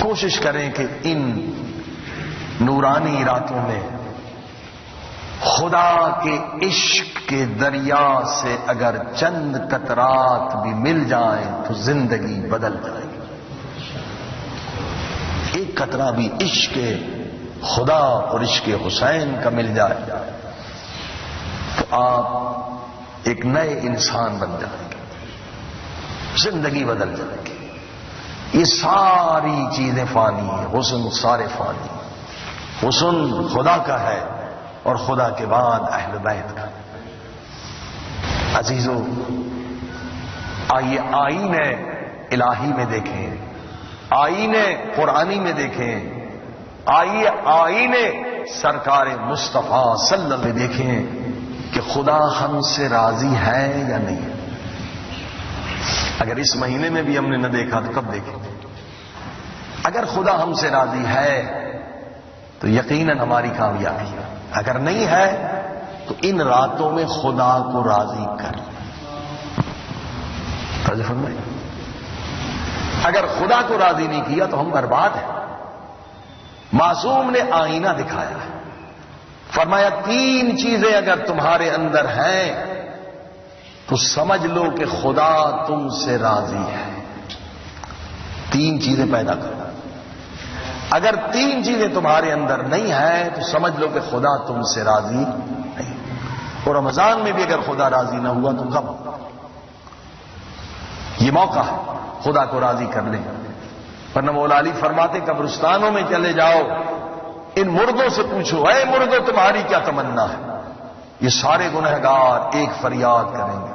کوشش کریں کہ ان نورانی راتوں میں خدا کے عشق کے دریا سے اگر چند قطرات بھی مل جائیں تو زندگی بدل جائے گی. ایک قطرہ بھی عشق خدا اور عشق حسین کا مل جائے تو آپ ایک نئے انسان بن جائیں گے, زندگی بدل جائے گی. یہ ساری چیزیں فانی ہیں, حسن سارے فانی ہیں. حسن خدا کا ہے اور خدا کے بعد اہل بیت کا. عزیزو, آئیے آئین الہی میں دیکھیں, آئین قرآنی میں دیکھیں, آئیے آئین سرکار مصطفیٰ صلی اللہ علیہ وسلم میں دیکھیں کہ خدا ہم سے راضی ہے یا نہیں ہے. اگر اس مہینے میں بھی ہم نے نہ دیکھا تو کب دیکھیں گے؟ اگر خدا ہم سے راضی ہے تو یقیناً ہماری کامیابی ہے. اگر نہیں ہے تو ان راتوں میں خدا کو راضی کر لیں. اگر خدا کو راضی نہیں کیا تو ہم برباد ہیں. معصوم نے آئینہ دکھایا ہے, فرمایا 3 چیزیں اگر تمہارے اندر ہیں تو سمجھ لو کہ خدا تم سے راضی ہے. 3 چیزیں پیدا کرو. اگر 3 چیزیں تمہارے اندر نہیں ہیں تو سمجھ لو کہ خدا تم سے راضی نہیں. اور رمضان میں بھی اگر خدا راضی نہ ہوا تو کب؟ یہ موقع ہے خدا کو راضی کر لیں. ورنہ مولا علی فرماتے قبرستانوں میں چلے جاؤ, ان مردوں سے پوچھو, اے مردوں تمہاری کیا تمنا ہے؟ یہ سارے گنہگار ایک فریاد کریں گے,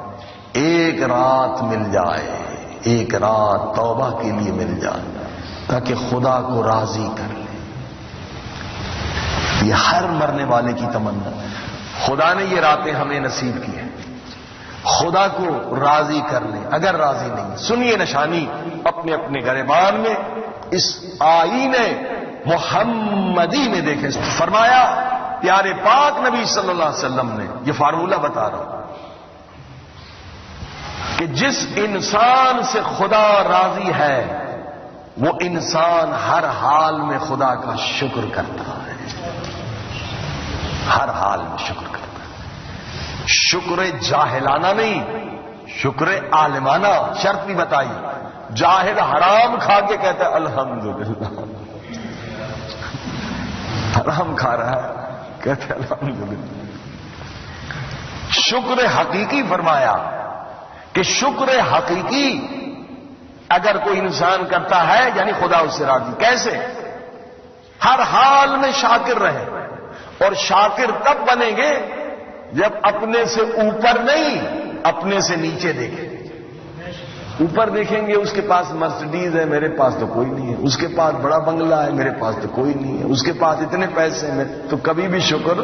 ایک رات مل جائے, ایک رات توبہ کے لیے مل جائے تاکہ خدا کو راضی کر لیں. یہ ہر مرنے والے کی تمنا. خدا نے یہ راتیں ہمیں نصیب کی ہیں, خدا کو راضی کر لیں. اگر راضی نہیں, سنیے نشانی اپنے اپنے گریبان میں, اس آئین محمدی میں دیکھیں. فرمایا پیارے پاک نبی صلی اللہ علیہ وسلم نے یہ فارمولہ بتا رہا ہوں کہ جس انسان سے خدا راضی ہے وہ انسان ہر حال میں خدا کا شکر کرتا ہے. ہر حال میں شکر کرتا ہے. شکر جاہلانہ نہیں, شکر عالمانہ. شرط بھی بتائی, جاہل حرام کھا کے کہتا ہے الحمدللہ, حرام کھا رہا ہے کہتے ہیں الحمدللہ. شکر حقیقی فرمایا کہ شکر حقیقی اگر کوئی انسان کرتا ہے یعنی خدا اس سے راضی. کیسے؟ ہر حال میں شاکر رہے. اور شاکر تب بنیں گے جب اپنے سے اوپر نہیں, اپنے سے نیچے دیکھیں. اوپر دیکھیں گے اس کے پاس مرسڈیز ہے, میرے پاس تو کوئی نہیں ہے. اس کے پاس بڑا بنگلہ ہے, میرے پاس تو کوئی نہیں ہے. اس کے پاس اتنے پیسے ہیں, تو کبھی بھی شکر.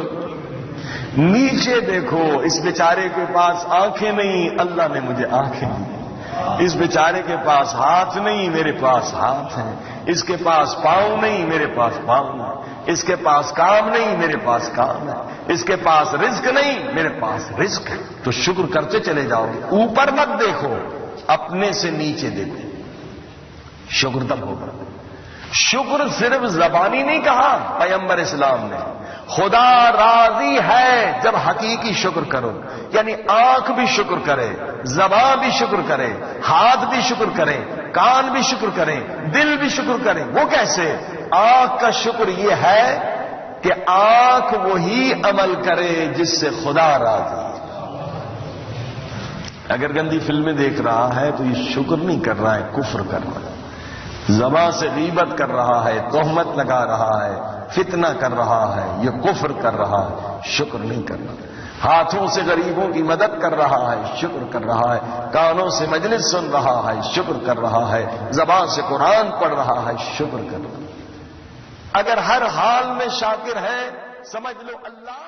نیچے دیکھو, اس بیچارے کے پاس آنکھیں نہیں, اللہ نے مجھے آنکھیں دی. اس بیچارے کے پاس ہاتھ نہیں, میرے پاس ہاتھ ہیں. اس کے پاس پاؤں نہیں, میرے پاس پاؤں ہیں. اس کے پاس کام نہیں, میرے پاس کام ہے. اس کے پاس رزق نہیں, میرے پاس رزق ہے. تو شکر کرتے چلے جاؤ گے. اوپر مت دیکھو, اپنے سے نیچے دیکھو. شکر تب ہوگا. شکر صرف زبانی نہیں کہا پیغمبر اسلام نے, خدا راضی ہے جب حقیقی شکر کرو. یعنی آنکھ بھی شکر کرے, زبان بھی شکر کرے, ہاتھ بھی شکر کرے, کان بھی شکر کرے, دل بھی شکر کرے. وہ کیسے؟ آنکھ کا شکر یہ ہے کہ آنکھ وہی عمل کرے جس سے خدا راضی. اگر گندی فلمیں دیکھ رہا ہے تو یہ شکر نہیں کر رہا ہے, کفر کر رہا ہے. زبان سے غیبت کر رہا ہے, تہمت لگا رہا ہے, فتنہ کر رہا ہے, یہ کفر کر رہا ہے, شکر نہیں کر رہا. ہاتھوں سے غریبوں کی مدد کر رہا ہے, شکر کر رہا ہے. کانوں سے مجلس سن رہا ہے, شکر کر رہا ہے. زبان سے قرآن پڑھ رہا ہے, شکر کر رہا ہے. اگر ہر حال میں شاکر ہے سمجھ لو اللہ